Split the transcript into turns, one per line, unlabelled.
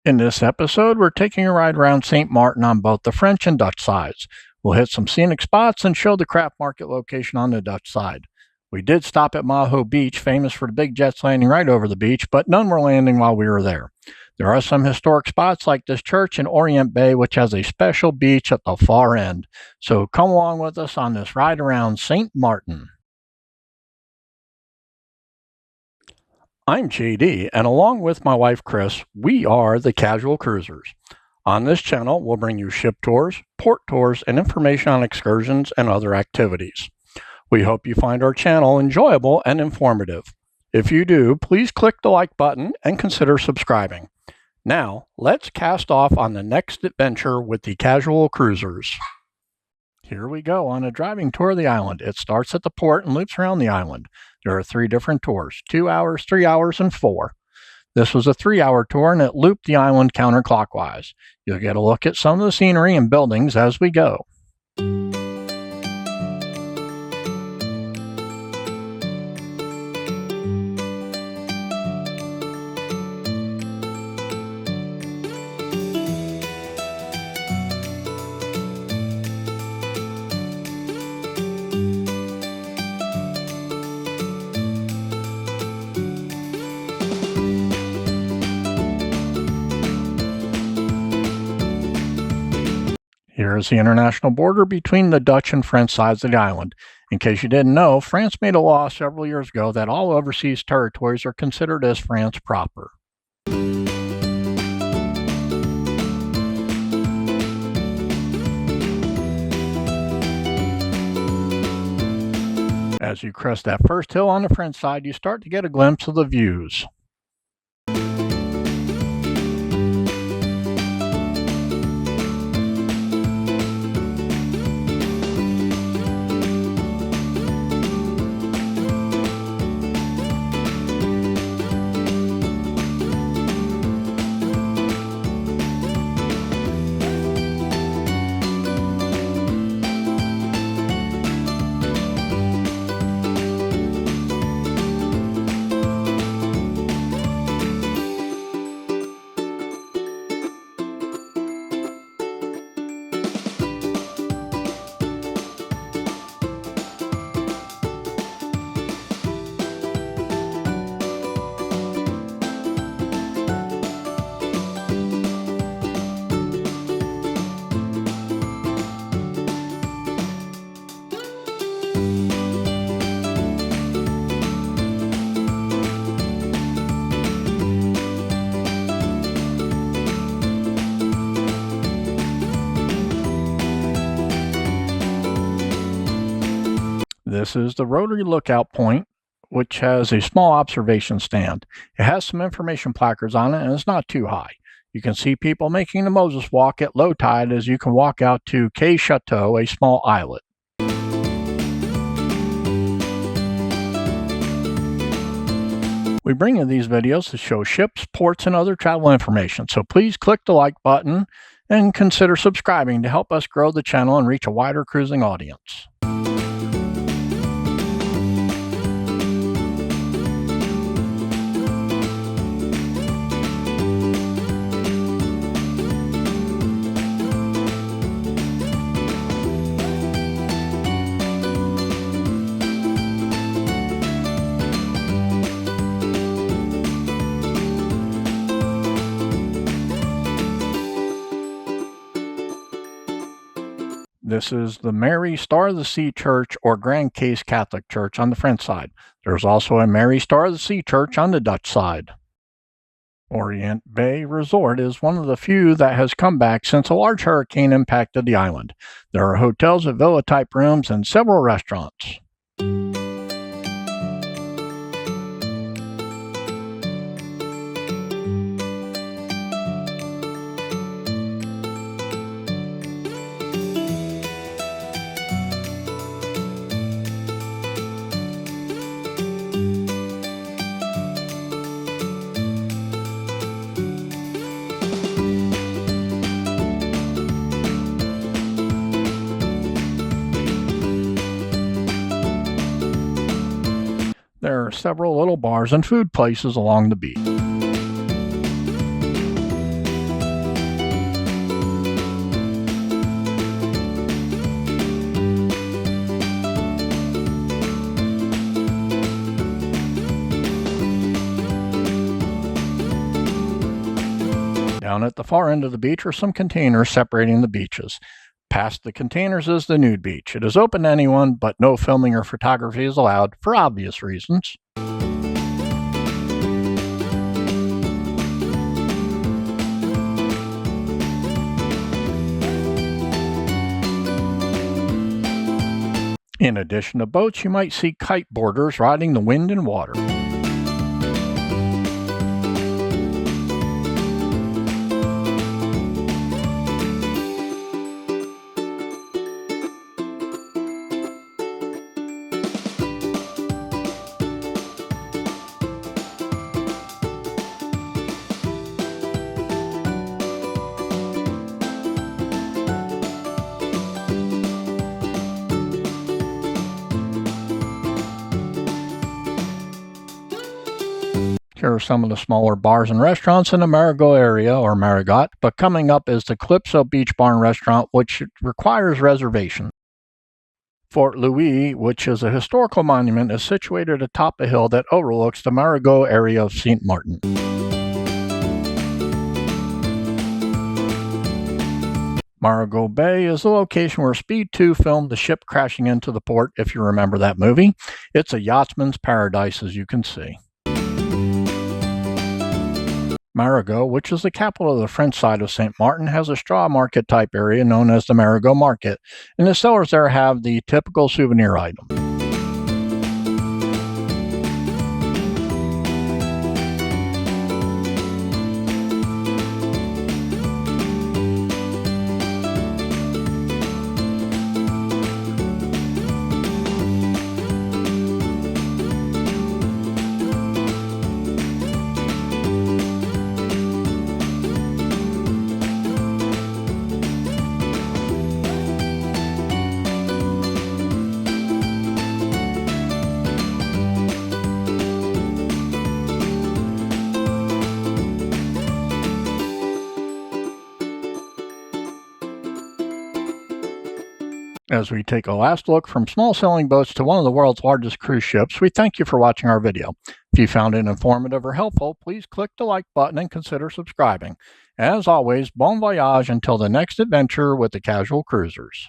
In this episode, we're taking a ride around St. Maarten on both the French and Dutch sides. We'll hit some scenic spots and show the craft market location on the Dutch side. We did stop at Marigot Beach, famous for the big jets landing right over the beach, but none were landing while we were there. There are some historic spots like this church in Orient Bay, which has a special beach at the far end. So come along with us on this ride around St. Maarten. I'm JD, and along with my wife Chris, we are the Casual Cruisers. On this channel, we'll bring you ship tours, port tours, and information on excursions and other activities. We hope you find our channel enjoyable and informative. If you do, please click the like button and consider subscribing. Now, let's cast off on the next adventure with the Casual Cruisers. Here we go on a driving tour of the island. It starts at the port and loops around the island. There are 3 different tours, 2 hours, 3 hours, and 4. This was a 3-hour tour and it looped the island counterclockwise. You'll get a look at some of the scenery and buildings as we go. Here is the international border between the Dutch and French sides of the island. In case you didn't know, France made a law several years ago that all overseas territories are considered as France proper. As you crest that first hill on the French side, you start to get a glimpse of the views. This is the Rotary Lookout point, which has a small observation stand. It has some information placards on it and it's not too high. You can see people making the Moses walk at low tide as you can walk out to Quai Chateau, a small islet. We bring you these videos to show ships, ports, and other travel information, so please click the like button and consider subscribing to help us grow the channel and reach a wider cruising audience. This is the Mary Star of the Sea Church or Grand Case Catholic Church on the French side. There's also a Mary Star of the Sea Church on the Dutch side. Orient Bay Resort is one of the few that has come back since a large hurricane impacted the island. There are hotels with villa-type rooms and several restaurants. There are several little bars and food places along the beach. Down at the far end of the beach are some containers separating the beaches. Past the containers is the nude beach. It is open to anyone, but no filming or photography is allowed for obvious reasons. In addition to boats, you might see kite boarders riding the wind and water. Here are some of the smaller bars and restaurants in the Marigot area, or Marigot, but coming up is the Calypso Beach Bar and Restaurant, which requires reservation. Fort Louis, which is a historical monument, is situated atop a hill that overlooks the Marigot area of St. Maarten. Marigot Bay is the location where Speed 2 filmed the ship crashing into the port, if you remember that movie. It's a yachtsman's paradise, as you can see. Marigot, which is the capital of the French side of St. Maarten, has a straw market type area known as the Marigot Market, and the sellers there have the typical souvenir items. As we take a last look from small sailing boats to one of the world's largest cruise ships, we thank you for watching our video. If you found it informative or helpful, please click the like button and consider subscribing. As always, bon voyage until the next adventure with the Casual Cruisers.